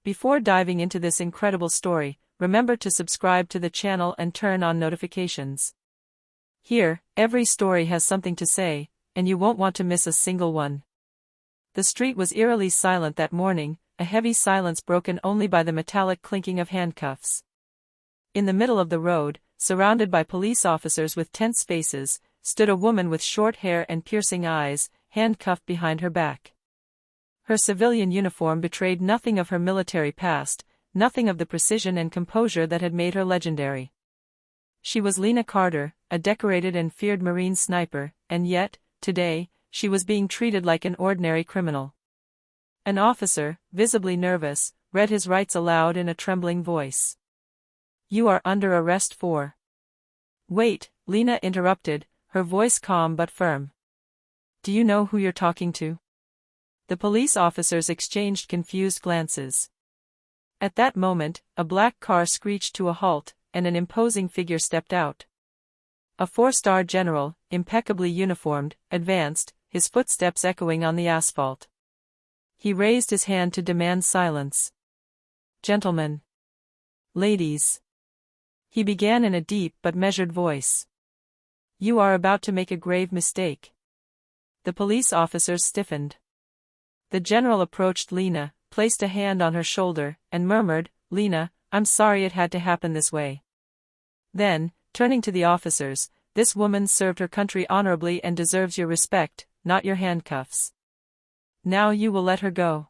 Before diving into this incredible story, remember to subscribe to the channel and turn on notifications. Here, every story has something to say, and you won't want to miss a single one. The street was eerily silent that morning, a heavy silence broken only by the metallic clinking of handcuffs. In the middle of the road, surrounded by police officers with tense faces, stood a woman with short hair and piercing eyes, handcuffed behind her back. Her civilian uniform betrayed nothing of her military past, nothing of the precision and composure that had made her legendary. She was Lena Carter, a decorated and feared Marine sniper, and yet, today, she was being treated like an ordinary criminal. An officer, visibly nervous, read his rights aloud in a trembling voice. "You are under arrest for..." "Wait," Lena interrupted, her voice calm but firm. "Do you know who you're talking to?" The police officers exchanged confused glances. At that moment, a black car screeched to a halt, and an imposing figure stepped out. A four-star general, impeccably uniformed, advanced, his footsteps echoing on the asphalt. He raised his hand to demand silence. "Gentlemen. Ladies." He began in a deep but measured voice. "You are about to make a grave mistake." The police officers stiffened. The general approached Lena, placed a hand on her shoulder, and murmured, "Lena, I'm sorry it had to happen this way." Then, turning to the officers, "This woman served her country honorably and deserves your respect, not your handcuffs. Now you will let her go."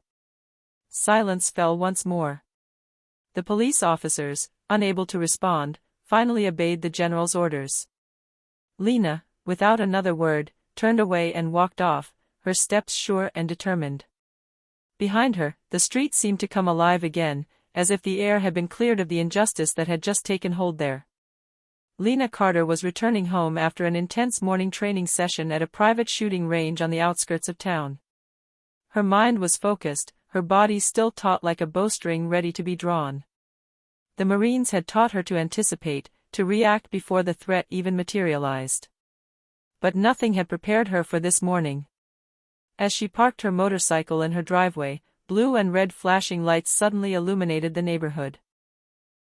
Silence fell once more. The police officers, unable to respond, finally obeyed the general's orders. Lena, without another word, turned away and walked off, her steps sure and determined. Behind her, the street seemed to come alive again, as if the air had been cleared of the injustice that had just taken hold there. Lena Carter was returning home after an intense morning training session at a private shooting range on the outskirts of town. Her mind was focused, her body still taut like a bowstring ready to be drawn. The Marines had taught her to anticipate, to react before the threat even materialized. But nothing had prepared her for this morning. As she parked her motorcycle in her driveway, blue and red flashing lights suddenly illuminated the neighborhood.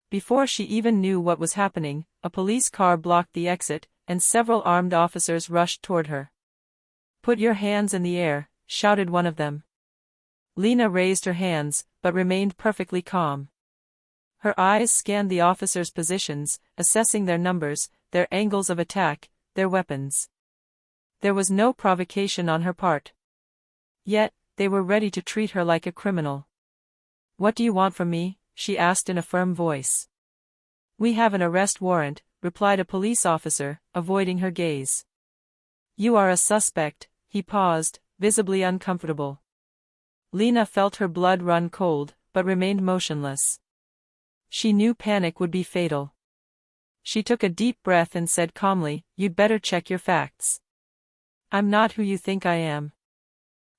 Before she even knew what was happening, a police car blocked the exit, and several armed officers rushed toward her. "Put your hands in the air," shouted one of them. Lena raised her hands, but remained perfectly calm. Her eyes scanned the officers' positions, assessing their numbers, their angles of attack, their weapons. There was no provocation on her part. Yet, they were ready to treat her like a criminal. "What do you want from me?" she asked in a firm voice. "We have an arrest warrant," replied a police officer, avoiding her gaze. "You are a suspect." He paused, visibly uncomfortable. Lena felt her blood run cold, but remained motionless. She knew panic would be fatal. She took a deep breath and said calmly, "You'd better check your facts. I'm not who you think I am."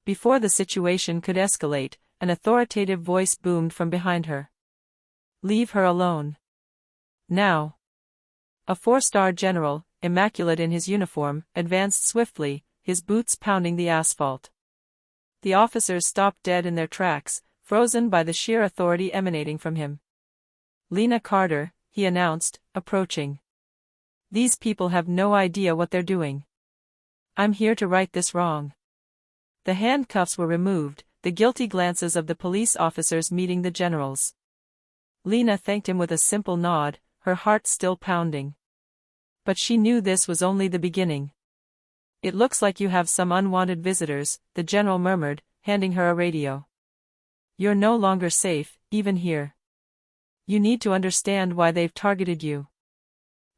Before the situation could escalate, an authoritative voice boomed from behind her. "Leave her alone. Now." A four-star general, immaculate in his uniform, advanced swiftly, his boots pounding the asphalt. The officers stopped dead in their tracks, frozen by the sheer authority emanating from him. "Lena Carter," he announced, approaching. "These people have no idea what they're doing. I'm here to right this wrong." The handcuffs were removed, the guilty glances of the police officers meeting the general's. Lena thanked him with a simple nod, her heart still pounding. But she knew this was only the beginning. "It looks like you have some unwanted visitors," the general murmured, handing her a radio. "You're no longer safe, even here. You need to understand why they've targeted you."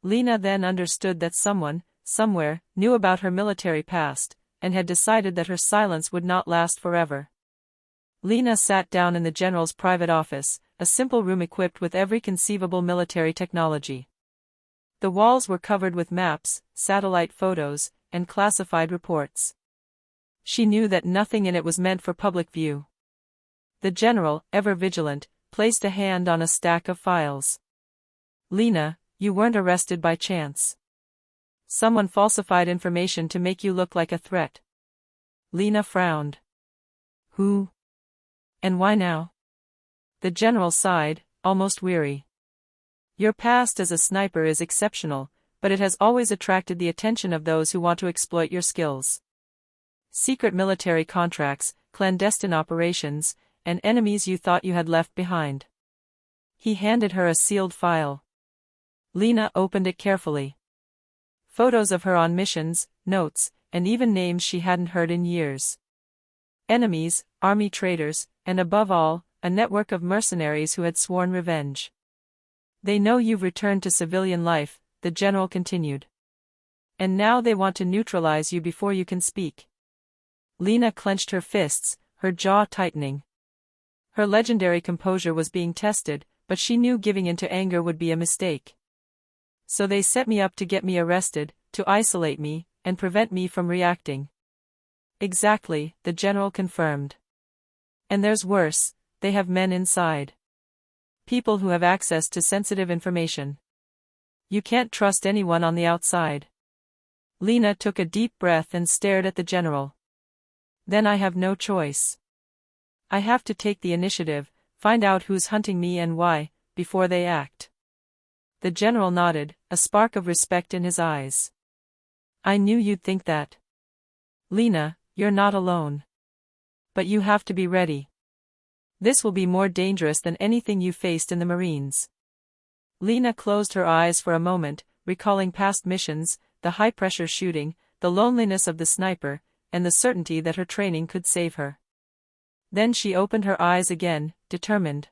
Lena then understood that someone, somewhere, knew about her military past, and had decided that her silence would not last forever. Lena sat down in the general's private office, a simple room equipped with every conceivable military technology. The walls were covered with maps, satellite photos, and classified reports. She knew that nothing in it was meant for public view. The general, ever vigilant, placed a hand on a stack of files. "Lena, you weren't arrested by chance. Someone falsified information to make you look like a threat." Lena frowned. "Who? And why now?" The general sighed, almost weary. Your past as a sniper is exceptional, but it has always attracted the attention of those who want to exploit your skills. Secret military contracts, clandestine operations, and enemies you thought you had left behind. He handed her a sealed file. Lena opened it carefully. Photos of her on missions, notes, and even names she hadn't heard in years. Enemies, army traitors, and above all, a network of mercenaries who had sworn revenge. They know you've returned to civilian life, the general continued. And now they want to neutralize you before you can speak. Lena clenched her fists, her jaw tightening. Her legendary composure was being tested, but she knew giving in to anger would be a mistake. So they set me up to get me arrested, to isolate me, and prevent me from reacting. Exactly, the general confirmed. And there's worse, they have men inside. People who have access to sensitive information. You can't trust anyone on the outside. Lena took a deep breath and stared at the general. Then I have no choice. I have to take the initiative, find out who's hunting me and why, before they act. The general nodded, a spark of respect in his eyes. I knew you'd think that. Lena, you're not alone. But you have to be ready. This will be more dangerous than anything you faced in the Marines. Lena closed her eyes for a moment, recalling past missions, the high-pressure shooting, the loneliness of the sniper, and the certainty that her training could save her. Then she opened her eyes again, determined.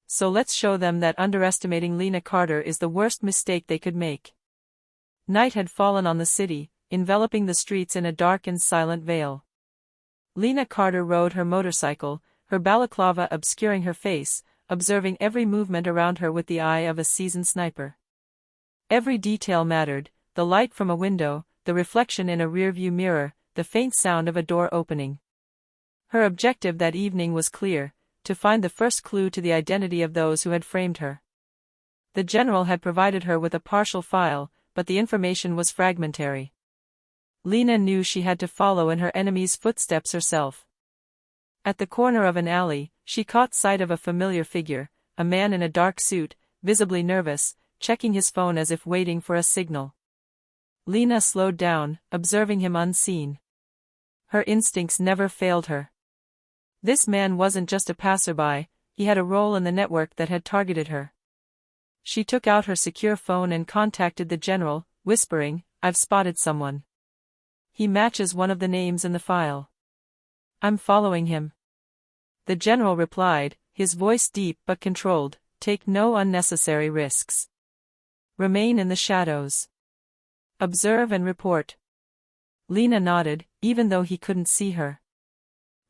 So let's show them that underestimating Lena Carter is the worst mistake they could make. Night had fallen on the city, enveloping the streets in a dark and silent veil. Lena Carter rode her motorcycle, her balaclava obscuring her face, observing every movement around her with the eye of a seasoned sniper. Every detail mattered, the light from a window, the reflection in a rearview mirror, the faint sound of a door opening. Her objective that evening was clear, to find the first clue to the identity of those who had framed her. The general had provided her with a partial file, but the information was fragmentary. Lena knew she had to follow in her enemy's footsteps herself. At the corner of an alley, she caught sight of a familiar figure, a man in a dark suit, visibly nervous, checking his phone as if waiting for a signal. Lena slowed down, observing him unseen. Her instincts never failed her. This man wasn't just a passerby, he had a role in the network that had targeted her. She took out her secure phone and contacted the general, whispering, "I've spotted someone. He matches one of the names in the file. I'm following him." The general replied, his voice deep but controlled, "Take no unnecessary risks. Remain in the shadows. Observe and report." Lena nodded, even though he couldn't see her.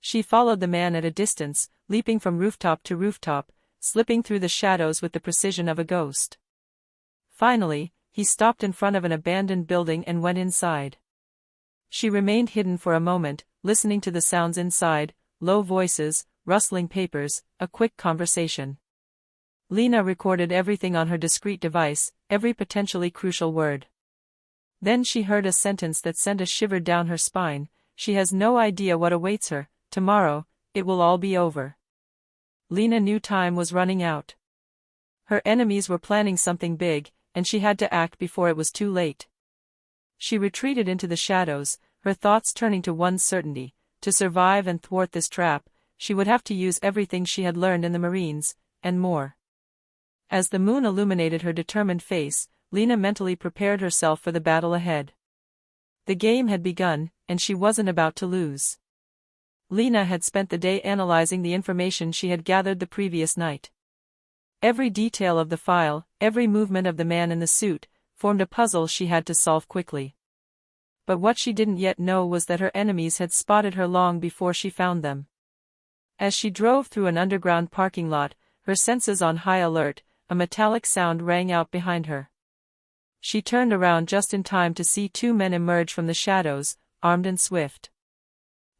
She followed the man at a distance, leaping from rooftop to rooftop, slipping through the shadows with the precision of a ghost. Finally, he stopped in front of an abandoned building and went inside. She remained hidden for a moment, listening to the sounds inside, low voices, rustling papers, a quick conversation. Lena recorded everything on her discreet device, every potentially crucial word. Then she heard a sentence that sent a shiver down her spine. She has no idea what awaits her. Tomorrow, it will all be over. Lena knew time was running out. Her enemies were planning something big, and she had to act before it was too late. She retreated into the shadows, her thoughts turning to one certainty: to survive and thwart this trap, she would have to use everything she had learned in the Marines, and more. As the moon illuminated her determined face, Lena mentally prepared herself for the battle ahead. The game had begun, and she wasn't about to lose. Lena had spent the day analyzing the information she had gathered the previous night. Every detail of the file, every movement of the man in the suit, formed a puzzle she had to solve quickly. But what she didn't yet know was that her enemies had spotted her long before she found them. As she drove through an underground parking lot, her senses on high alert, a metallic sound rang out behind her. She turned around just in time to see two men emerge from the shadows, armed and swift.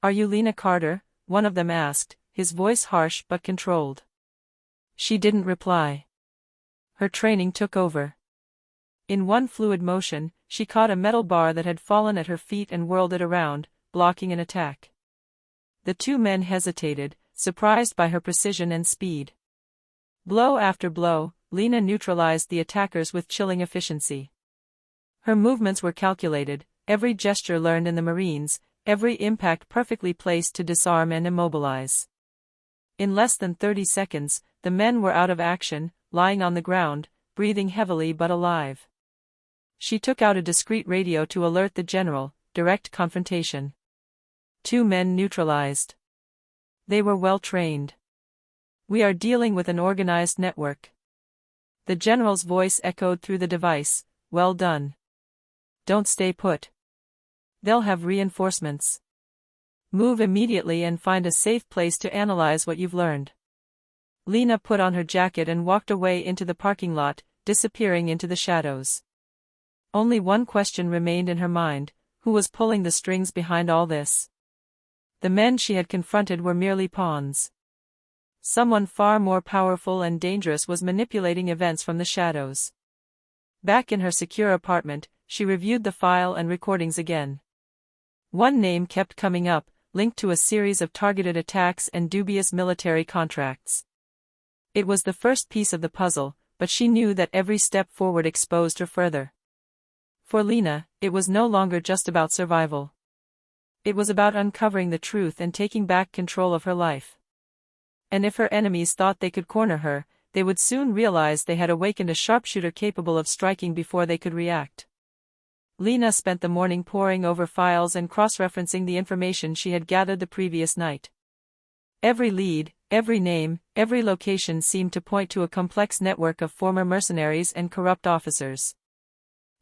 "Are you Lena Carter?" one of them asked, his voice harsh but controlled. She didn't reply. Her training took over. In one fluid motion, she caught a metal bar that had fallen at her feet and whirled it around, blocking an attack. The two men hesitated, surprised by her precision and speed. Blow after blow, Lena neutralized the attackers with chilling efficiency. Her movements were calculated, every gesture learned in the Marines, every impact perfectly placed to disarm and immobilize. In less than 30 seconds, the men were out of action, lying on the ground, breathing heavily but alive. She took out a discreet radio to alert the general. Direct confrontation. 2 men neutralized. They were well trained. We are dealing with an organized network. The general's voice echoed through the device. Well done. Don't stay put. They'll have reinforcements. Move immediately and find a safe place to analyze what you've learned. Lena put on her jacket and walked away into the parking lot, disappearing into the shadows. Only one question remained in her mind: who was pulling the strings behind all this? The men she had confronted were merely pawns. Someone far more powerful and dangerous was manipulating events from the shadows. Back in her secure apartment, she reviewed the file and recordings again. One name kept coming up, linked to a series of targeted attacks and dubious military contracts. It was the first piece of the puzzle, but she knew that every step forward exposed her further. For Lena, it was no longer just about survival. It was about uncovering the truth and taking back control of her life. And if her enemies thought they could corner her, they would soon realize they had awakened a sharpshooter capable of striking before they could react. Lena spent the morning poring over files and cross-referencing the information she had gathered the previous night. Every lead, every name, every location seemed to point to a complex network of former mercenaries and corrupt officers.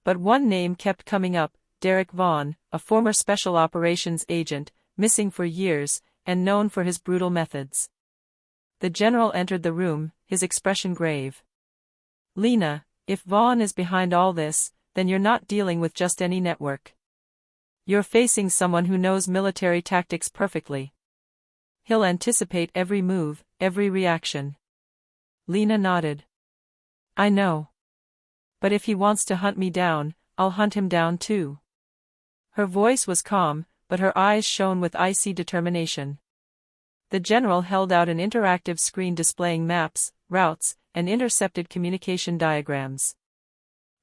But one name kept coming up: Derek Vaughn, a former special operations agent, missing for years, and known for his brutal methods. The general entered the room, his expression grave. Lena, if Vaughn is behind all this, then you're not dealing with just any network. You're facing someone who knows military tactics perfectly. He'll anticipate every move, every reaction. Lena nodded. I know. But if he wants to hunt me down, I'll hunt him down too. Her voice was calm, but her eyes shone with icy determination. The general held out an interactive screen displaying maps, routes, and intercepted communication diagrams.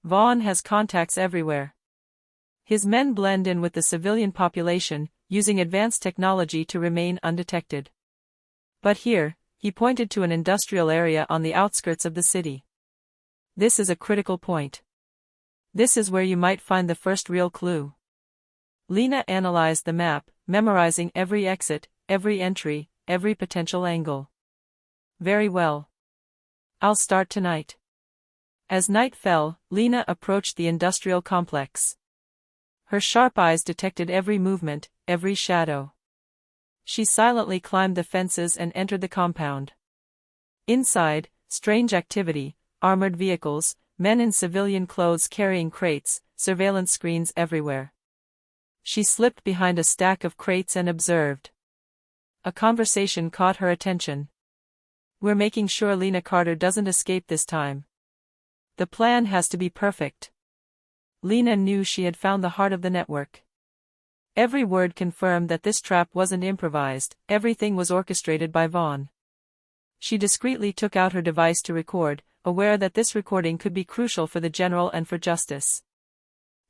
Vaughn has contacts everywhere. His men blend in with the civilian population, using advanced technology to remain undetected. But here, he pointed to an industrial area on the outskirts of the city. This is a critical point. This is where you might find the first real clue. Lena analyzed the map, memorizing every exit, every entry, every potential angle. Very well. I'll start tonight. As night fell, Lena approached the industrial complex. Her sharp eyes detected every movement, every shadow. She silently climbed the fences and entered the compound. Inside, strange activity: armored vehicles, men in civilian clothes carrying crates, surveillance screens everywhere. She slipped behind a stack of crates and observed. A conversation caught her attention. We're making sure Lena Carter doesn't escape this time. The plan has to be perfect. Lena knew she had found the heart of the network. Every word confirmed that this trap wasn't improvised, everything was orchestrated by Vaughn. She discreetly took out her device to record, aware that this recording could be crucial for the general and for justice.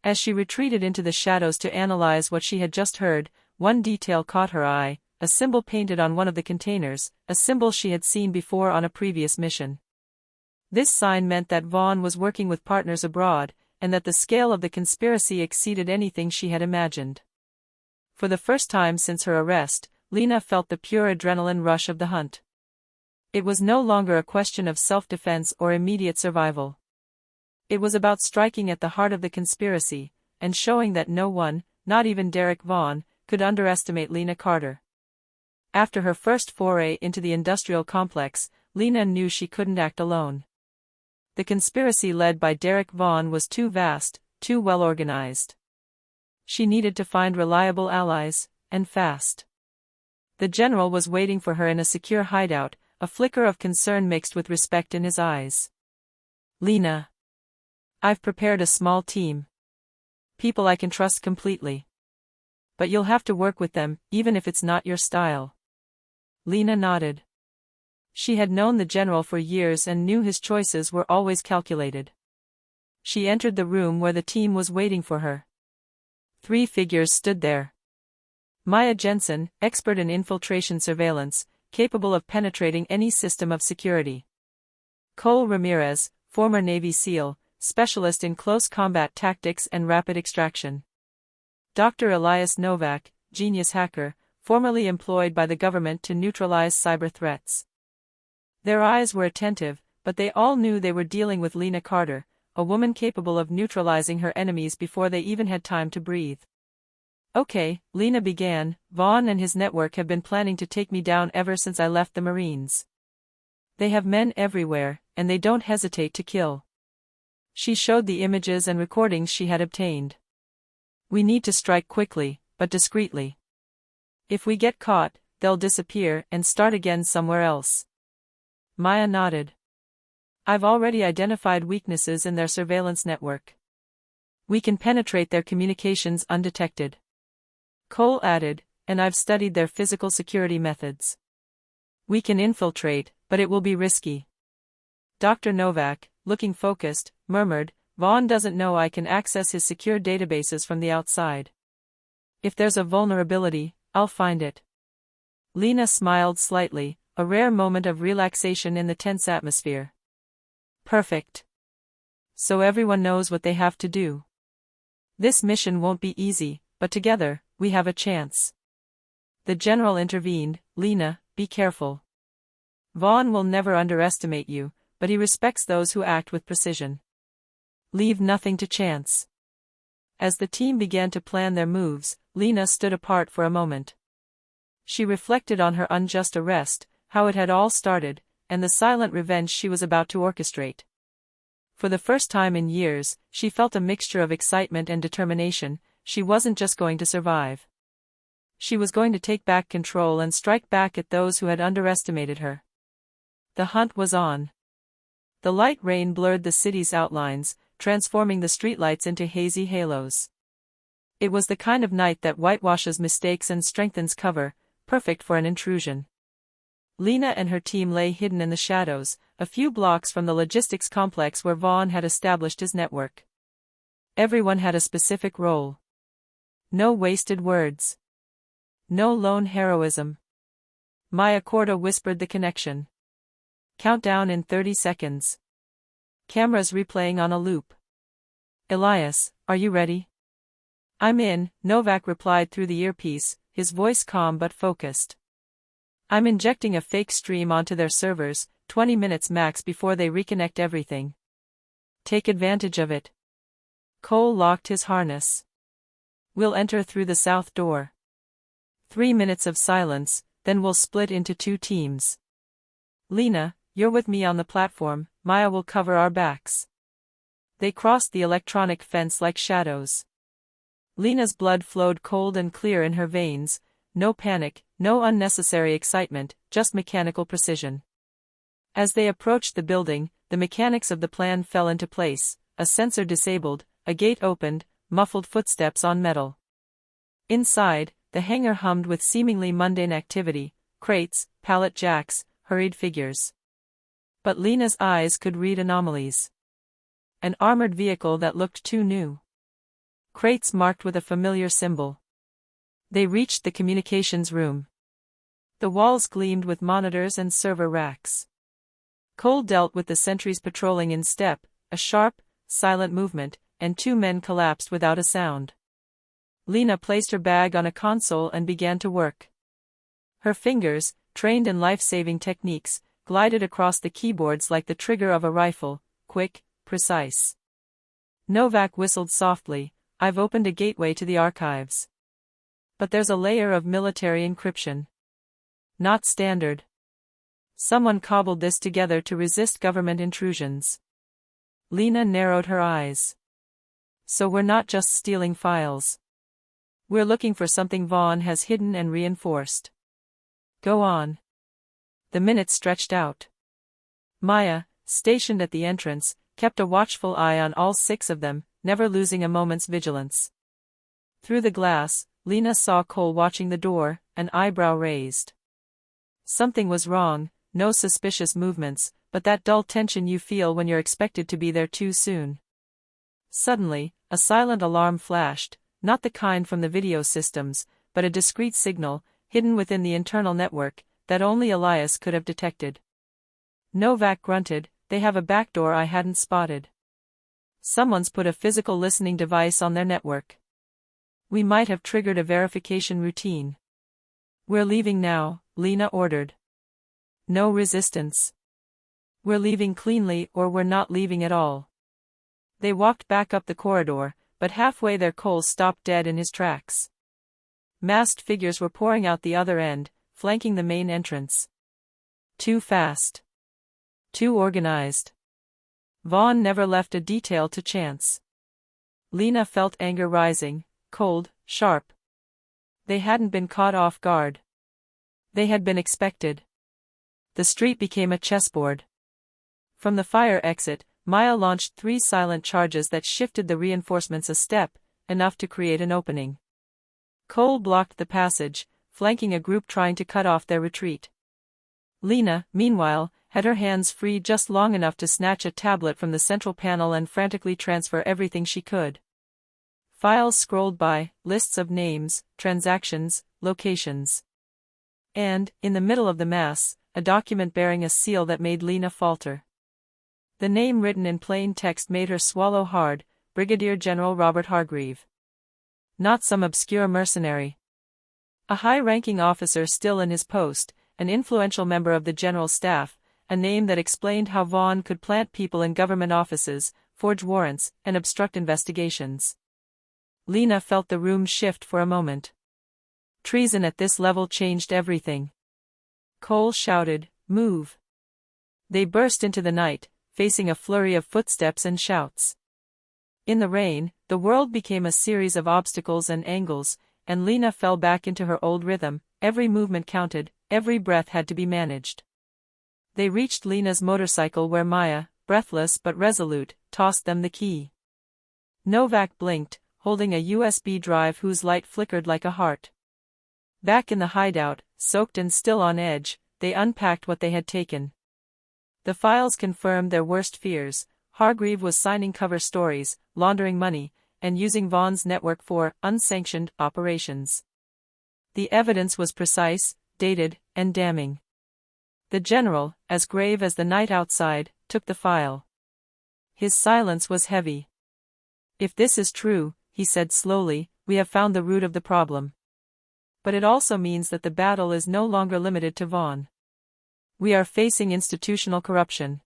As she retreated into the shadows to analyze what she had just heard, one detail caught her eye: a symbol painted on one of the containers, a symbol she had seen before on a previous mission. This sign meant that Vaughn was working with partners abroad, and that the scale of the conspiracy exceeded anything she had imagined. For the first time since her arrest, Lena felt the pure adrenaline rush of the hunt. It was no longer a question of self-defense or immediate survival. It was about striking at the heart of the conspiracy, and showing that no one, not even Derek Vaughn, could underestimate Lena Carter. After her first foray into the industrial complex, Lena knew she couldn't act alone. The conspiracy led by Derek Vaughn was too vast, too well organized. She needed to find reliable allies, and fast. The general was waiting for her in a secure hideout, a flicker of concern mixed with respect in his eyes. Lena. I've prepared a small team. People I can trust completely. But you'll have to work with them, even if it's not your style. Lena nodded. She had known the general for years and knew his choices were always calculated. She entered the room where the team was waiting for her. 3 figures stood there. Maya Jensen, expert in infiltration surveillance, capable of penetrating any system of security. Cole Ramirez, former Navy SEAL, specialist in close combat tactics and rapid extraction. Dr. Elias Novak, genius hacker, formerly employed by the government to neutralize cyber threats. Their eyes were attentive, but they all knew they were dealing with Lena Carter, a woman capable of neutralizing her enemies before they even had time to breathe. "Okay," Lena began, "Vaughn and his network have been planning to take me down ever since I left the Marines. They have men everywhere, and they don't hesitate to kill." She showed the images and recordings she had obtained. "We need to strike quickly, but discreetly. If we get caught, they'll disappear and start again somewhere else." Maya nodded. "I've already identified weaknesses in their surveillance network. We can penetrate their communications undetected." Cole added, "And I've studied their physical security methods. We can infiltrate, but it will be risky." Dr. Novak, looking focused, murmured, "Vaughn doesn't know I can access his secure databases from the outside. If there's a vulnerability, I'll find it." Lena smiled slightly, a rare moment of relaxation in the tense atmosphere. "Perfect. So everyone knows what they have to do. This mission won't be easy, but together, we have a chance." The general intervened, "Lena, be careful. Vaughn will never underestimate you, but he respects those who act with precision. Leave nothing to chance." As the team began to plan their moves, Lena stood apart for a moment. She reflected on her unjust arrest, how it had all started, and the silent revenge she was about to orchestrate. For the first time in years, she felt a mixture of excitement and determination. She wasn't just going to survive. She was going to take back control and strike back at those who had underestimated her. The hunt was on. The light rain blurred the city's outlines, transforming the streetlights into hazy halos. It was the kind of night that whitewashes mistakes and strengthens cover, perfect for an intrusion. Lena and her team lay hidden in the shadows, a few blocks from the logistics complex where Vaughn had established his network. Everyone had a specific role. No wasted words. No lone heroism. Maya Corda whispered the connection. "Countdown in 30 seconds. Cameras replaying on a loop." "Elias, are you ready?" "I'm in," Novak replied through the earpiece, his voice calm but focused. "I'm injecting a fake stream onto their servers, 20 minutes max before they reconnect everything. Take advantage of it." Cole locked his harness. "We'll enter through the south door." 3 minutes of silence, then we'll split into 2 teams. "Lena, you're with me on the platform, Maya will cover our backs." They crossed the electronic fence like shadows. Lena's blood flowed cold and clear in her veins, no panic, no unnecessary excitement, just mechanical precision. As they approached the building, the mechanics of the plan fell into place, a sensor disabled, a gate opened, muffled footsteps on metal. Inside, the hangar hummed with seemingly mundane activity, crates, pallet jacks, hurried figures. But Lena's eyes could read anomalies. An armored vehicle that looked too new. Crates marked with a familiar symbol. They reached the communications room. The walls gleamed with monitors and server racks. Cole dealt with the sentries patrolling in step, a sharp, silent movement, and 2 men collapsed without a sound. Lena placed her bag on a console and began to work. Her fingers, trained in life-saving techniques, glided across the keyboards like the trigger of a rifle, quick, precise. Novak whistled softly, "I've opened a gateway to the archives. But there's a layer of military encryption. Not standard. Someone cobbled this together to resist government intrusions." Lena narrowed her eyes. "So we're not just stealing files. We're looking for something Vaughn has hidden and reinforced." "Go on." The minutes stretched out. Maya, stationed at the entrance, kept a watchful eye on all 6 of them, never losing a moment's vigilance. Through the glass, Lena saw Cole watching the door, an eyebrow raised. Something was wrong, no suspicious movements, but that dull tension you feel when you're expected to be there too soon. Suddenly, a silent alarm flashed, not the kind from the video systems, but a discreet signal, hidden within the internal network, that only Elias could have detected. Novak grunted, "They have a backdoor I hadn't spotted. Someone's put a physical listening device on their network. We might have triggered a verification routine." "We're leaving now," Lena ordered. No resistance. "We're leaving cleanly or we're not leaving at all." They walked back up the corridor, but halfway there Cole stopped dead in his tracks. Masked figures were pouring out the other end, flanking the main entrance. Too fast. Too organized. Vaughn never left a detail to chance. Lena felt anger rising, cold, sharp. They hadn't been caught off guard. They had been expected. The street became a chessboard. From the fire exit, Maya launched 3 silent charges that shifted the reinforcements a step, enough to create an opening. Cole blocked the passage, flanking a group trying to cut off their retreat. Lena, meanwhile, had her hands free just long enough to snatch a tablet from the central panel and frantically transfer everything she could. Files scrolled by, lists of names, transactions, locations. And, in the middle of the mass, a document bearing a seal that made Lena falter. The name written in plain text made her swallow hard, Brigadier General Robert Hargreave. Not some obscure mercenary. A high-ranking officer still in his post, an influential member of the general staff, a name that explained how Vaughn could plant people in government offices, forge warrants, and obstruct investigations. Lena felt the room shift for a moment. Treason at this level changed everything. Cole shouted, "Move!" They burst into the night, facing a flurry of footsteps and shouts. In the rain, the world became a series of obstacles and angles, and Lena fell back into her old rhythm. Every movement counted, every breath had to be managed. They reached Lena's motorcycle where Maya, breathless but resolute, tossed them the key. Novak blinked, holding a USB drive whose light flickered like a heart. Back in the hideout, soaked and still on edge, they unpacked what they had taken. The files confirmed their worst fears. Hargreave was signing cover stories, laundering money, and using Vaughn's network for unsanctioned operations. The evidence was precise, dated, and damning. The general, as grave as the night outside, took the file. His silence was heavy. "If this is true," he said slowly, "we have found the root of the problem. But it also means that the battle is no longer limited to Vaughn. We are facing institutional corruption."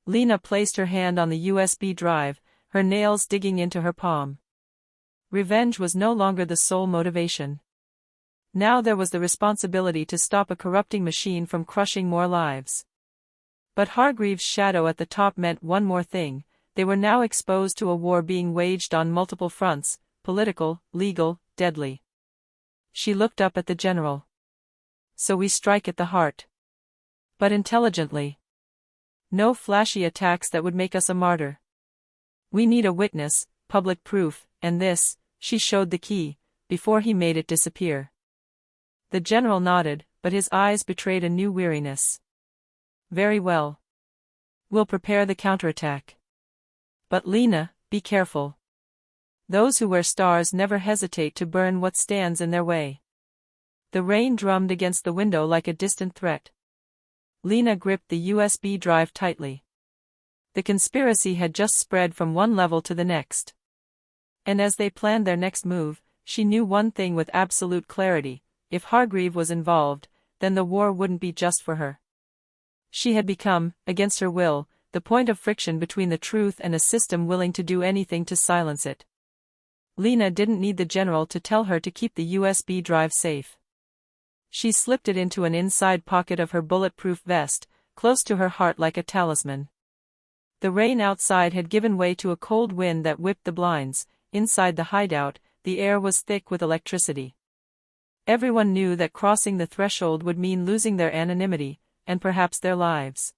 Lena placed her hand on the USB drive, her nails digging into her palm. Revenge was no longer the sole motivation. Now there was the responsibility to stop a corrupting machine from crushing more lives. But Hargreave's shadow at the top meant one more thing: they were now exposed to a war being waged on multiple fronts, political, legal, deadly. She looked up at the general. "So we strike at the heart. But intelligently. No flashy attacks that would make us a martyr. We need a witness, public proof, and this," she showed the key, "before he made it disappear." The general nodded, but his eyes betrayed a new weariness. "Very well. We'll prepare the counterattack. But Lena, be careful. Those who wear stars never hesitate to burn what stands in their way." The rain drummed against the window like a distant threat. Lena gripped the USB drive tightly. The conspiracy had just spread from one level to the next. And as they planned their next move, she knew one thing with absolute clarity: if Hargreave was involved, then the war wouldn't be just for her. She had become, against her will, the point of friction between the truth and a system willing to do anything to silence it. Lena didn't need the general to tell her to keep the USB drive safe. She slipped it into an inside pocket of her bulletproof vest, close to her heart like a talisman. The rain outside had given way to a cold wind that whipped the blinds. Inside the hideout, the air was thick with electricity. Everyone knew that crossing the threshold would mean losing their anonymity, and perhaps their lives.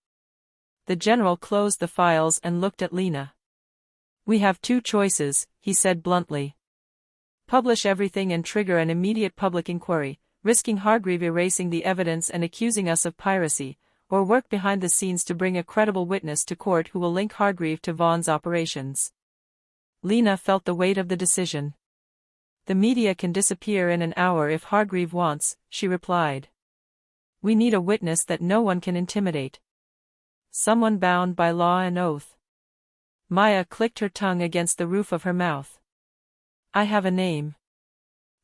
The general closed the files and looked at Lena. "We have 2 choices," he said bluntly. "Publish everything and trigger an immediate public inquiry, risking Hargreave erasing the evidence and accusing us of piracy, or work behind the scenes to bring a credible witness to court who will link Hargreave to Vaughn's operations. Lena felt the weight of the decision. The media can disappear in an hour if Hargreave wants, she replied. We need a witness that no one can intimidate. Someone bound by law and oath. Maya clicked her tongue against the roof of her mouth. I have a name.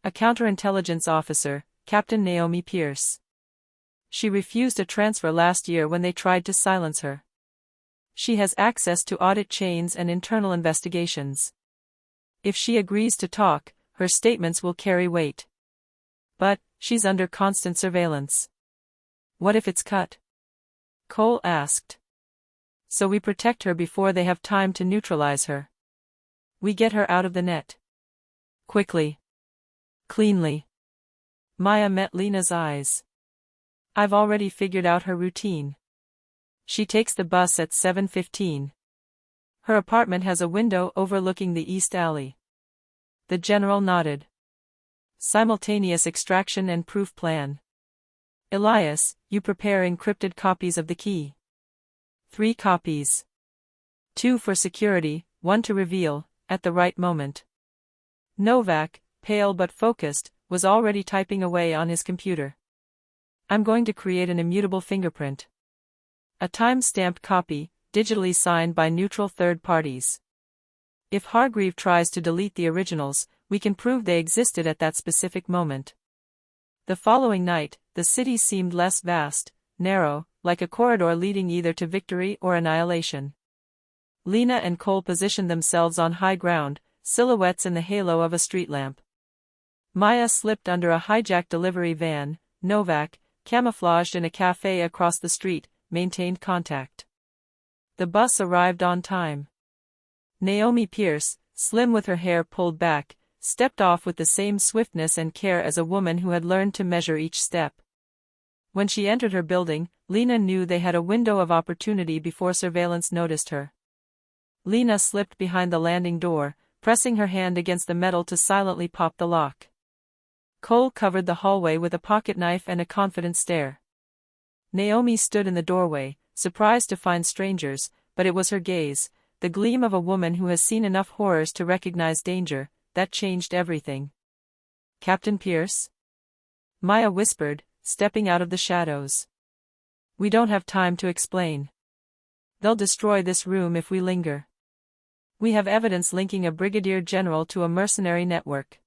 A counterintelligence officer, Captain Naomi Pierce. She refused a transfer last year when they tried to silence her. She has access to audit chains and internal investigations. If she agrees to talk, her statements will carry weight. But, she's under constant surveillance. What if it's cut? Cole asked. So we protect her before they have time to neutralize her. We get her out of the net. Quickly. Cleanly. Maya met Lena's eyes. I've already figured out her routine. She takes the bus at 7:15. Her apartment has a window overlooking the East Alley. The general nodded. Simultaneous extraction and proof plan. Elias, you prepare encrypted copies of the key. 3 copies. 2 for security, 1 to reveal, at the right moment. Novak, pale but focused, was already typing away on his computer. I'm going to create an immutable fingerprint. A time-stamped copy, digitally signed by neutral third parties. If Hargreave tries to delete the originals, we can prove they existed at that specific moment. The following night, the city seemed less vast, narrow, like a corridor leading either to victory or annihilation. Lena and Cole positioned themselves on high ground, silhouettes in the halo of a street lamp. Maya slipped under a hijacked delivery van. Novak, camouflaged in a cafe across the street, maintained contact. The bus arrived on time. Naomi Pierce, slim with her hair pulled back, stepped off with the same swiftness and care as a woman who had learned to measure each step. When she entered her building, Lena knew they had a window of opportunity before surveillance noticed her. Lena slipped behind the landing door, pressing her hand against the metal to silently pop the lock. Cole covered the hallway with a pocket knife and a confident stare. Naomi stood in the doorway, surprised to find strangers, but it was her gaze, the gleam of a woman who has seen enough horrors to recognize danger, that changed everything. Captain Pierce? Maya whispered, stepping out of the shadows. We don't have time to explain. They'll destroy this room if we linger. We have evidence linking a brigadier general to a mercenary network.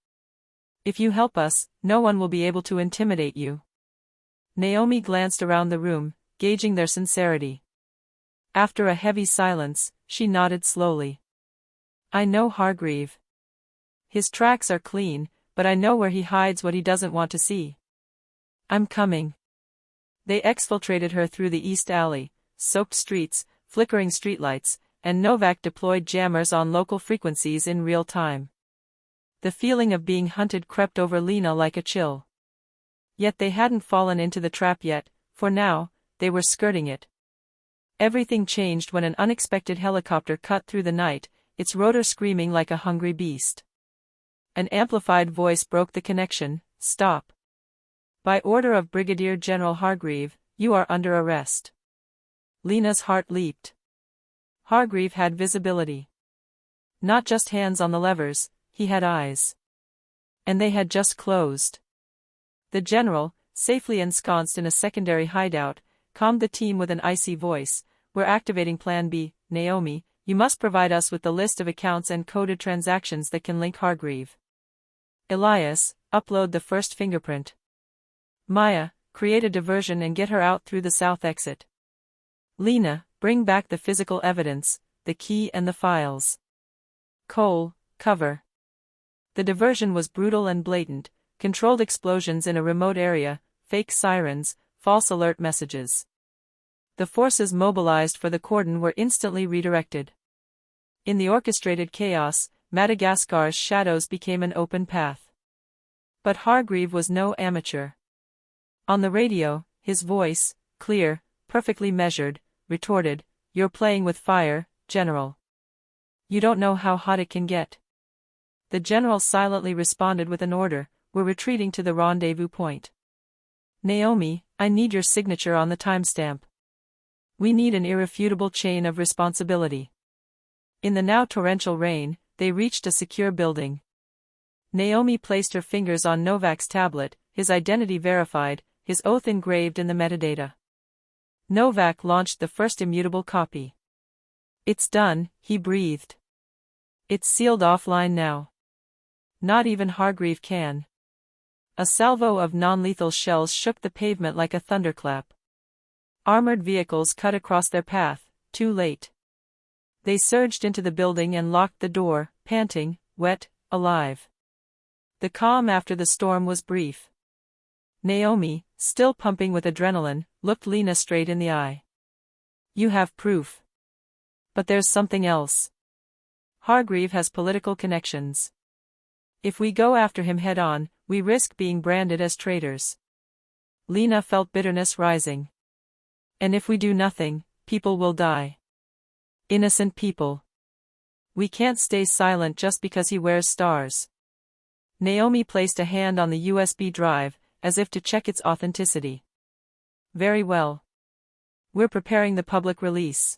If you help us, no one will be able to intimidate you. Naomi glanced around the room, gauging their sincerity. After a heavy silence, she nodded slowly. I know Hargreave. His tracks are clean, but I know where he hides what he doesn't want to see. I'm coming. They exfiltrated her through the East Alley, soaked streets, flickering streetlights, and Novak deployed jammers on local frequencies in real time. The feeling of being hunted crept over Lena like a chill. Yet they hadn't fallen into the trap yet, for now, they were skirting it. Everything changed when an unexpected helicopter cut through the night, its rotor screaming like a hungry beast. An amplified voice broke the connection, "Stop. By order of Brigadier General Hargreave, you are under arrest." Lena's heart leaped. Hargreave had visibility. Not just hands on the levers, he had eyes. And they had just closed. The general, safely ensconced in a secondary hideout, calmed the team with an icy voice. We're activating Plan B. Naomi, you must provide us with the list of accounts and coded transactions that can link Hargreave. Elias, upload the first fingerprint. Maya, create a diversion and get her out through the south exit. Lena, bring back the physical evidence, the key and the files. Cole, cover. The diversion was brutal and blatant, controlled explosions in a remote area, fake sirens, false alert messages. The forces mobilized for the cordon were instantly redirected. In the orchestrated chaos, Madagascar's shadows became an open path. But Hargreave was no amateur. On the radio, his voice, clear, perfectly measured, retorted, "You're playing with fire, General. You don't know how hot it can get." The general silently responded with an order, "We're retreating to the rendezvous point. Naomi, I need your signature on the timestamp." We need an irrefutable chain of responsibility. In the now torrential rain, they reached a secure building. Naomi placed her fingers on Novak's tablet, his identity verified, his oath engraved in the metadata. Novak launched the first immutable copy. It's done, he breathed. It's sealed offline now. Not even Hargreave can. A salvo of non-lethal shells shook the pavement like a thunderclap. Armored vehicles cut across their path, too late. They surged into the building and locked the door, panting, wet, alive. The calm after the storm was brief. Naomi, still pumping with adrenaline, looked Lena straight in the eye. You have proof. But there's something else. Hargreave has political connections. If we go after him head-on, we risk being branded as traitors. Lena felt bitterness rising. And if we do nothing, people will die. Innocent people. We can't stay silent just because he wears stars. Naomi placed a hand on the USB drive, as if to check its authenticity. Very well. We're preparing the public release.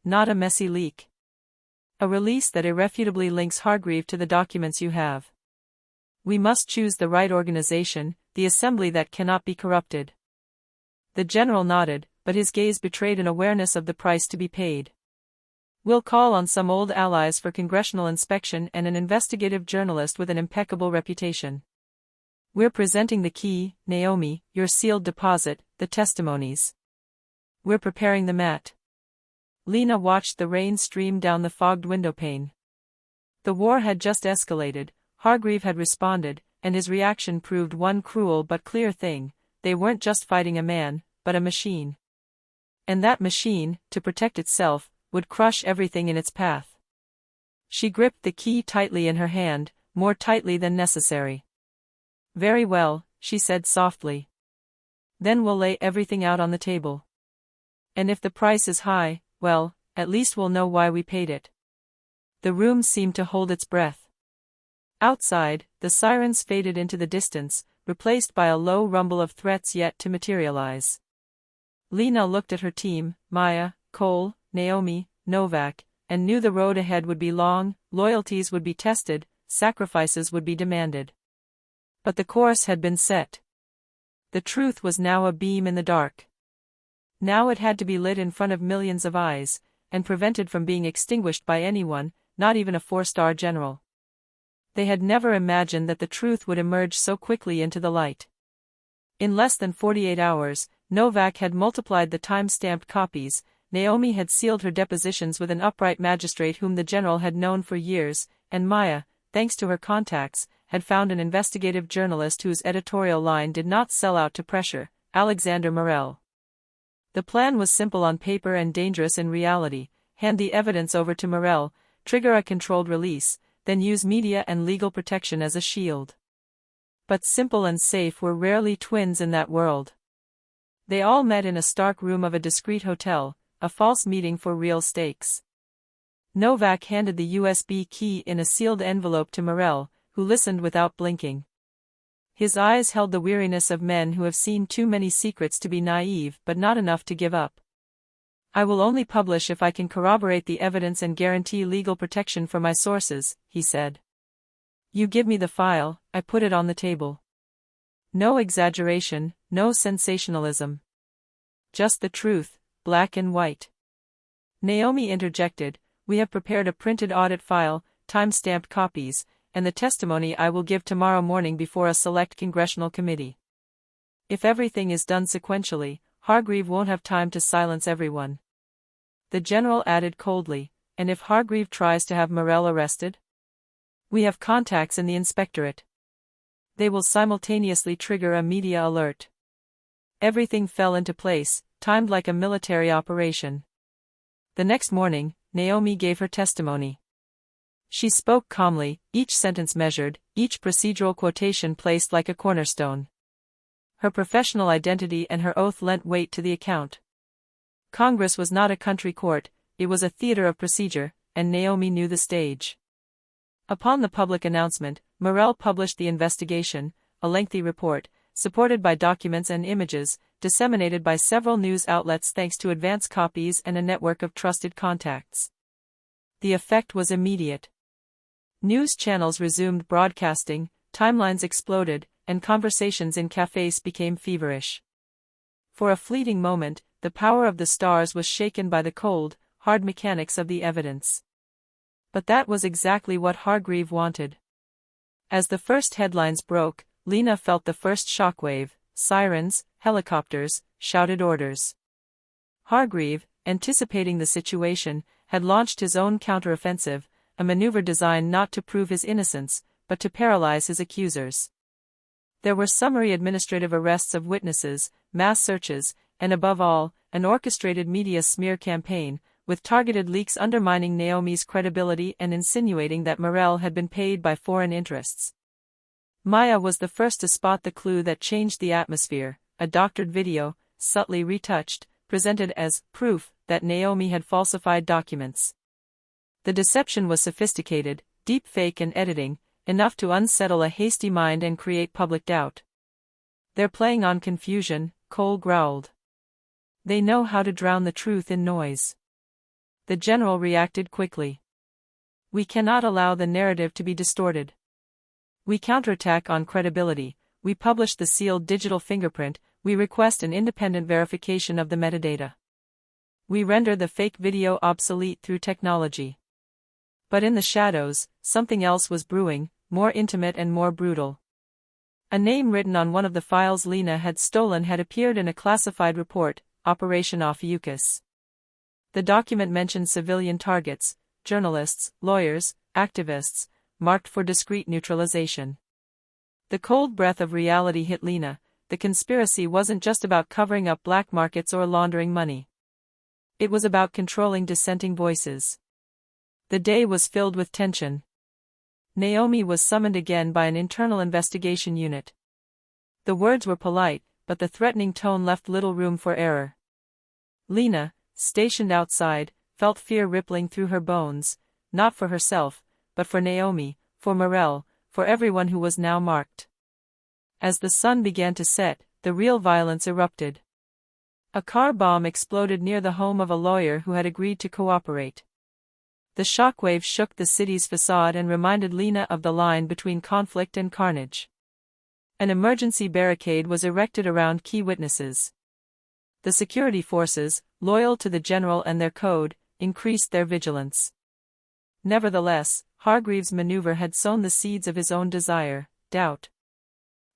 Not a messy leak. A release that irrefutably links Hargreave to the documents you have. We must choose the right organization, the assembly that cannot be corrupted. The general nodded, but his gaze betrayed an awareness of the price to be paid. We'll call on some old allies for congressional inspection and an investigative journalist with an impeccable reputation. We're presenting the key, Naomi, your sealed deposit, the testimonies. We're preparing the mat. Lena watched the rain stream down the fogged windowpane. The war had just escalated, Hargreave had responded, and his reaction proved one cruel but clear thing: they weren't just fighting a man, but a machine. And that machine, to protect itself, would crush everything in its path. She gripped the key tightly in her hand, more tightly than necessary. Very well, she said softly. Then we'll lay everything out on the table. And if the price is high, well, at least we'll know why we paid it. The room seemed to hold its breath. Outside, the sirens faded into the distance, replaced by a low rumble of threats yet to materialize. Lena looked at her team, Maya, Cole, Naomi, Novak, and knew the road ahead would be long, loyalties would be tested, sacrifices would be demanded. But the course had been set. The truth was now a beam in the dark. Now it had to be lit in front of millions of eyes, and prevented from being extinguished by anyone, not even a 4-star general. They had never imagined that the truth would emerge so quickly into the light. In less than 48 hours, Novak had multiplied the time-stamped copies, Naomi had sealed her depositions with an upright magistrate whom the general had known for years, and Maya, thanks to her contacts, had found an investigative journalist whose editorial line did not sell out to pressure, Alexander Morel. The plan was simple on paper and dangerous in reality: hand the evidence over to Morel, trigger a controlled release, then use media and legal protection as a shield. But simple and safe were rarely twins in that world. They all met in a stark room of a discreet hotel, a false meeting for real stakes. Novak handed the USB key in a sealed envelope to Morel, who listened without blinking. His eyes held the weariness of men who have seen too many secrets to be naive but not enough to give up. I will only publish if I can corroborate the evidence and guarantee legal protection for my sources, he said. You give me the file, I put it on the table. No exaggeration, no sensationalism. Just the truth, black and white. Naomi interjected, we have prepared a printed audit file, time-stamped copies, and the testimony I will give tomorrow morning before a select congressional committee. If everything is done sequentially, Hargreave won't have time to silence everyone. The general added coldly, and if Hargreave tries to have Morel arrested? We have contacts in the inspectorate. They will simultaneously trigger a media alert. Everything fell into place, timed like a military operation. The next morning, Naomi gave her testimony. She spoke calmly, each sentence measured, each procedural quotation placed like a cornerstone. Her professional identity and her oath lent weight to the account. Congress was not a country court, it was a theater of procedure, and Naomi knew the stage. Upon the public announcement, Morel published the investigation, a lengthy report, supported by documents and images, disseminated by several news outlets thanks to advance copies and a network of trusted contacts. The effect was immediate. News channels resumed broadcasting, timelines exploded, and conversations in cafes became feverish. For a fleeting moment, the power of the stars was shaken by the cold, hard mechanics of the evidence. But that was exactly what Hargreave wanted. As the first headlines broke, Lena felt the first shockwave: sirens, helicopters, shouted orders. Hargreave, anticipating the situation, had launched his own counteroffensive, a maneuver designed not to prove his innocence, but to paralyze his accusers. There were summary administrative arrests of witnesses, mass searches, and above all, an orchestrated media smear campaign, with targeted leaks undermining Naomi's credibility and insinuating that Morel had been paid by foreign interests. Maya was the first to spot the clue that changed the atmosphere: a doctored video, subtly retouched, presented as proof that Naomi had falsified documents. The deception was sophisticated, deep fake and editing, enough to unsettle a hasty mind and create public doubt. "They're playing on confusion," Cole growled. "They know how to drown the truth in noise." The general reacted quickly. "We cannot allow the narrative to be distorted. We counterattack on credibility, we publish the sealed digital fingerprint, we request an independent verification of the metadata. We render the fake video obsolete through technology." But in the shadows, something else was brewing, more intimate and more brutal. A name written on one of the files Lena had stolen had appeared in a classified report, Operation Ophiuchus. The document mentioned civilian targets, journalists, lawyers, activists, marked for discreet neutralization. The cold breath of reality hit Lena. The conspiracy wasn't just about covering up black markets or laundering money. It was about controlling dissenting voices. The day was filled with tension. Naomi was summoned again by an internal investigation unit. The words were polite, but the threatening tone left little room for error. Lena, stationed outside, felt fear rippling through her bones, not for herself, but for Naomi, for Morel, for everyone who was now marked. As the sun began to set, the real violence erupted. A car bomb exploded near the home of a lawyer who had agreed to cooperate. The shockwave shook the city's facade and reminded Lena of the line between conflict and carnage. An emergency barricade was erected around key witnesses. The security forces, loyal to the general and their code, increased their vigilance. Nevertheless, Hargreaves' maneuver had sown the seeds of his own desire, doubt.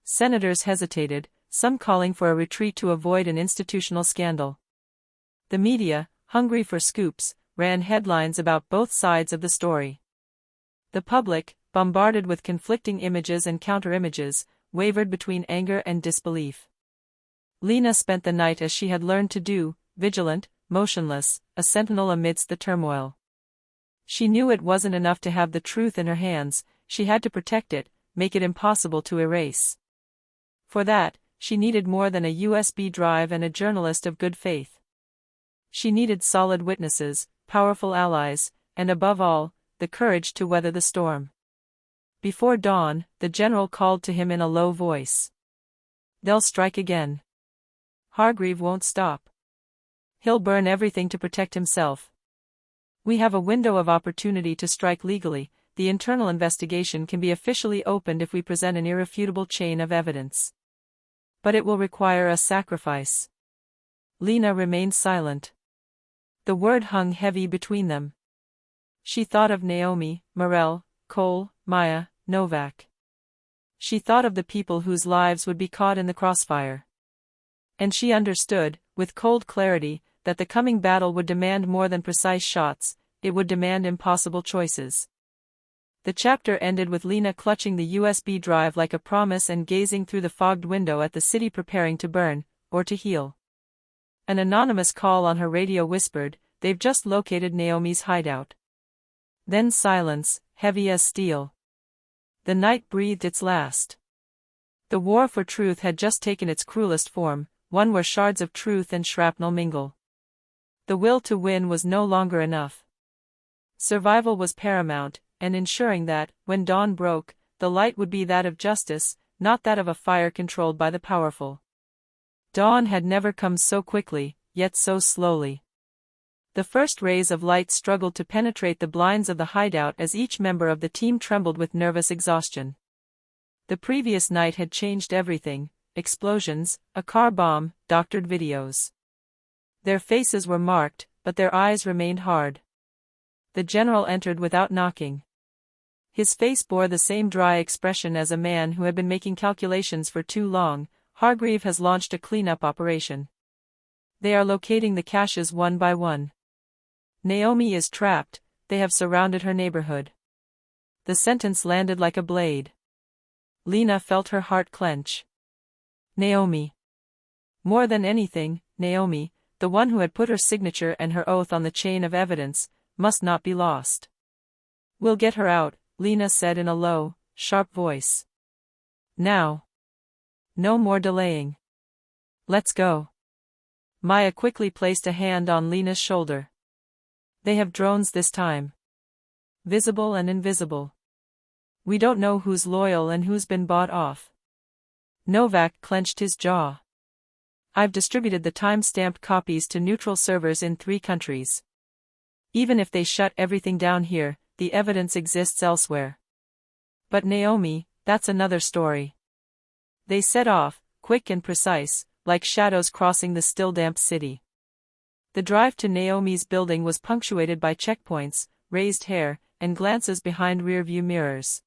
Senators hesitated, some calling for a retreat to avoid an institutional scandal. The media, hungry for scoops, ran headlines about both sides of the story. The public, bombarded with conflicting images and counter-images, wavered between anger and disbelief. Lena spent the night as she had learned to do, vigilant, motionless, a sentinel amidst the turmoil. She knew it wasn't enough to have the truth in her hands, she had to protect it, make it impossible to erase. For that, she needed more than a USB drive and a journalist of good faith. She needed solid witnesses, powerful allies, and above all, the courage to weather the storm. Before dawn, the general called to him in a low voice. "They'll strike again. Hargreave won't stop. He'll burn everything to protect himself. We have a window of opportunity to strike legally. The internal investigation can be officially opened if we present an irrefutable chain of evidence. But it will require a sacrifice." Lena remained silent. The word hung heavy between them. She thought of Naomi, Morel, Cole, Maya, Novak. She thought of the people whose lives would be caught in the crossfire. And she understood, with cold clarity, that the coming battle would demand more than precise shots, it would demand impossible choices. The chapter ended with Lena clutching the USB drive like a promise and gazing through the fogged window at the city preparing to burn, or to heal. An anonymous call on her radio whispered, "They've just located Naomi's hideout." Then silence, heavy as steel. The night breathed its last. The war for truth had just taken its cruelest form, one where shards of truth and shrapnel mingle. The will to win was no longer enough. Survival was paramount, and ensuring that, when dawn broke, the light would be that of justice, not that of a fire controlled by the powerful. Dawn had never come so quickly, yet so slowly. The first rays of light struggled to penetrate the blinds of the hideout as each member of the team trembled with nervous exhaustion. The previous night had changed everything: explosions, a car bomb, doctored videos. Their faces were marked, but their eyes remained hard. The general entered without knocking. His face bore the same dry expression as a man who had been making calculations for too long. Hargreave has launched a cleanup operation. They are locating the caches one by one. Naomi is trapped, they have surrounded her neighborhood. The sentence landed like a blade. Lena felt her heart clench. Naomi. More than anything, Naomi, the one who had put her signature and her oath on the chain of evidence, must not be lost. We'll get her out, Lena said in a low, sharp voice. Now. No more delaying. Let's go. Maya quickly placed a hand on Lena's shoulder. They have drones this time. Visible and invisible. We don't know who's loyal and who's been bought off. Novak clenched his jaw. I've distributed the time-stamped copies to neutral servers in 3 countries. Even if they shut everything down here, the evidence exists elsewhere. But Naomi, that's another story. They set off, quick and precise, like shadows crossing the still damp city. The drive to Naomi's building was punctuated by checkpoints, raised hair, and glances behind rear-view mirrors.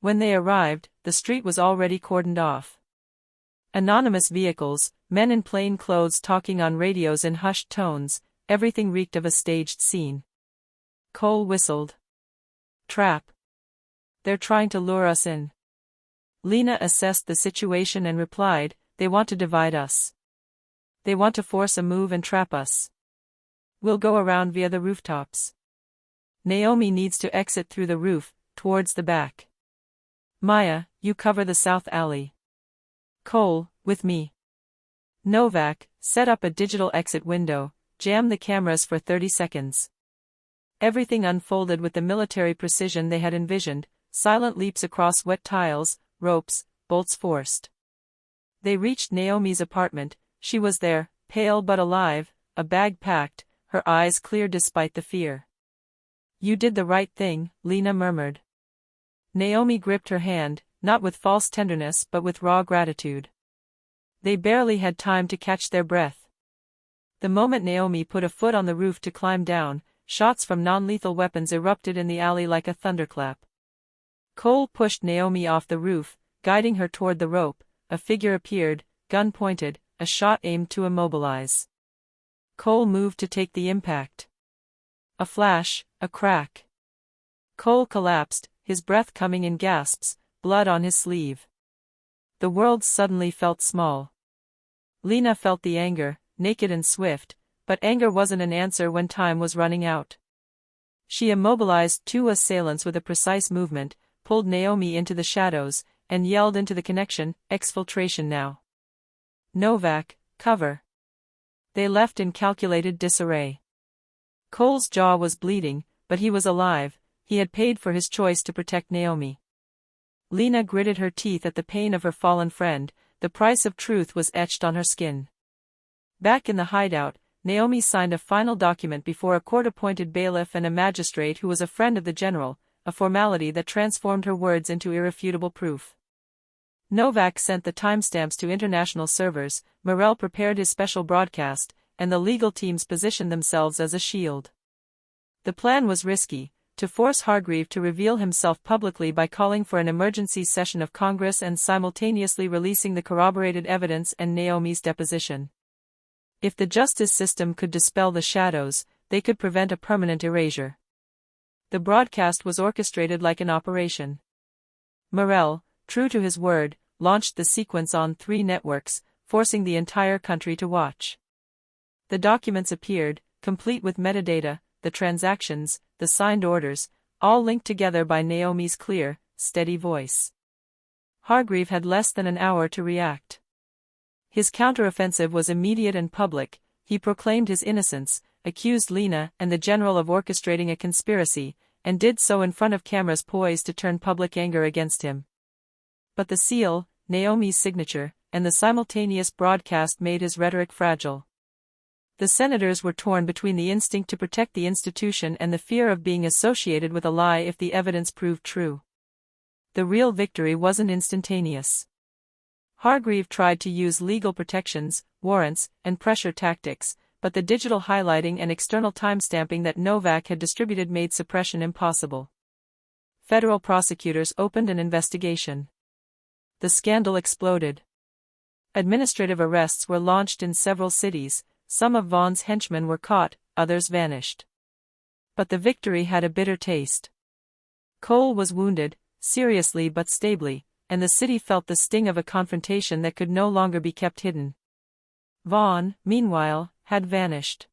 When they arrived, the street was already cordoned off. Anonymous vehicles, men in plain clothes talking on radios in hushed tones, everything reeked of a staged scene. Cole whistled. Trap. They're trying to lure us in. Lena assessed the situation and replied, they want to divide us. They want to force a move and trap us. We'll go around via the rooftops. Naomi needs to exit through the roof, towards the back. Maya, you cover the south alley. Cole, with me. Novak, set up a digital exit window, jam the cameras for 30 seconds. Everything unfolded with the military precision they had envisioned, silent leaps across wet tiles, ropes, bolts forced. They reached Naomi's apartment. She was there, pale but alive, a bag packed, her eyes clear despite the fear. You did the right thing, Lena murmured. Naomi gripped her hand, not with false tenderness but with raw gratitude. They barely had time to catch their breath. The moment Naomi put a foot on the roof to climb down, shots from non-lethal weapons erupted in the alley like a thunderclap. Cole pushed Naomi off the roof, guiding her toward the rope. A figure appeared, gun pointed, a shot aimed to immobilize. Cole moved to take the impact. A flash, a crack. Cole collapsed, his breath coming in gasps, blood on his sleeve. The world suddenly felt small. Lena felt the anger, naked and swift, but anger wasn't an answer when time was running out. She immobilized 2 assailants with a precise movement, pulled Naomi into the shadows, and yelled into the connection, exfiltration now. Novak, cover. They left in calculated disarray. Cole's jaw was bleeding, but he was alive. He had paid for his choice to protect Naomi. Lena gritted her teeth at the pain of her fallen friend. The price of truth was etched on her skin. Back in the hideout, Naomi signed a final document before a court-appointed bailiff and a magistrate who was a friend of the general, a formality that transformed her words into irrefutable proof. Novak sent the timestamps to international servers, Morel prepared his special broadcast, and the legal teams positioned themselves as a shield. The plan was risky: to force Hargreave to reveal himself publicly by calling for an emergency session of Congress and simultaneously releasing the corroborated evidence and Naomi's deposition. If the justice system could dispel the shadows, they could prevent a permanent erasure. The broadcast was orchestrated like an operation. Morel, true to his word, launched the sequence on 3 networks, forcing the entire country to watch. The documents appeared, complete with metadata, the transactions, the signed orders, all linked together by Naomi's clear, steady voice. Hargreave had less than an hour to react. His counteroffensive was immediate and public. He proclaimed his innocence, accused Lena and the general of orchestrating a conspiracy, and did so in front of cameras poised to turn public anger against him. But the seal, Naomi's signature, and the simultaneous broadcast made his rhetoric fragile. The senators were torn between the instinct to protect the institution and the fear of being associated with a lie if the evidence proved true. The real victory wasn't instantaneous. Hargreave tried to use legal protections, warrants, and pressure tactics, but the digital highlighting and external timestamping that Novak had distributed made suppression impossible. Federal prosecutors opened an investigation. The scandal exploded. Administrative arrests were launched in several cities. Some of Vaughan's henchmen were caught, others vanished. But the victory had a bitter taste. Cole was wounded, seriously but stably, and the city felt the sting of a confrontation that could no longer be kept hidden. Vaughan, meanwhile, had vanished.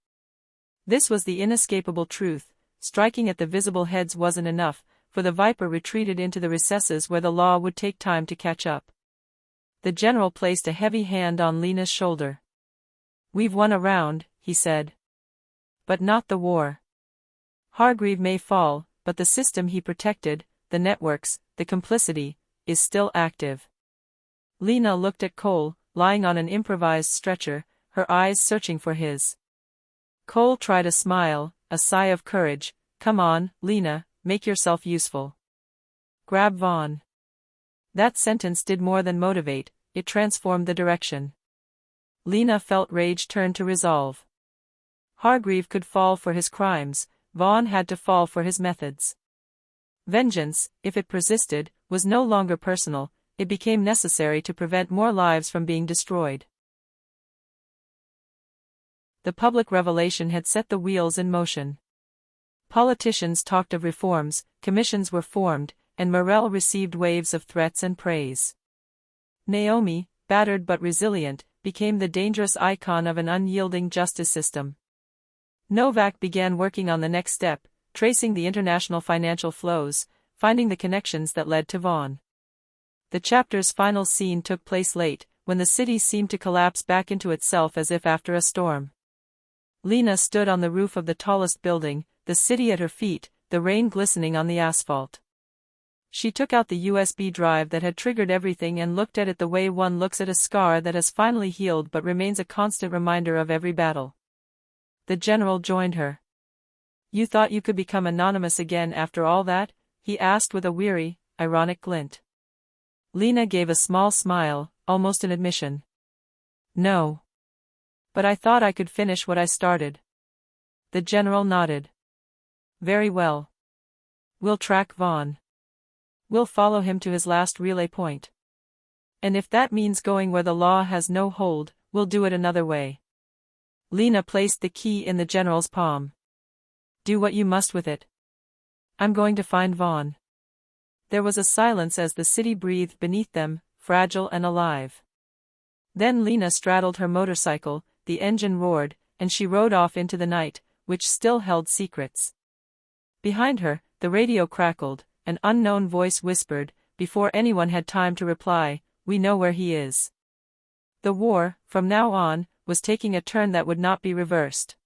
This was the inescapable truth. Striking at the visible heads wasn't enough, for the Viper retreated into the recesses where the law would take time to catch up. The general placed a heavy hand on Lena's shoulder. "We've won a round," he said. "But not the war. Hargreave may fall, but the system he protected, the networks, the complicity, is still active." Lena looked at Cole, lying on an improvised stretcher, her eyes searching for his. Cole tried a smile, a sigh of courage. "Come on, Lena, make yourself useful. Grab Vaughan." That sentence did more than motivate, it transformed the direction. Lena felt rage turn to resolve. Hargreave could fall for his crimes, Vaughan had to fall for his methods. Vengeance, if it persisted, was no longer personal, it became necessary to prevent more lives from being destroyed. The public revelation had set the wheels in motion. Politicians talked of reforms, commissions were formed, and Morell received waves of threats and praise. Naomi, battered but resilient, became the dangerous icon of an unyielding justice system. Novak began working on the next step, tracing the international financial flows, finding the connections that led to Vaughan. The chapter's final scene took place late, when the city seemed to collapse back into itself as if after a storm. Lena stood on the roof of the tallest building, the city at her feet, the rain glistening on the asphalt. She took out the USB drive that had triggered everything and looked at it the way one looks at a scar that has finally healed but remains a constant reminder of every battle. The general joined her. "You thought you could become anonymous again after all that?" he asked with a weary, ironic glint. Lena gave a small smile, almost an admission. "No. But I thought I could finish what I started." The general nodded. "Very well. We'll track Vaughan. We'll follow him to his last relay point. And if that means going where the law has no hold, we'll do it another way." Lena placed the key in the general's palm. "Do what you must with it. I'm going to find Vaughan." There was a silence as the city breathed beneath them, fragile and alive. Then Lena straddled her motorcycle, the engine roared, and she rode off into the night, which still held secrets. Behind her, the radio crackled. An unknown voice whispered, before anyone had time to reply, "We know where he is." The war, from now on, was taking a turn that would not be reversed.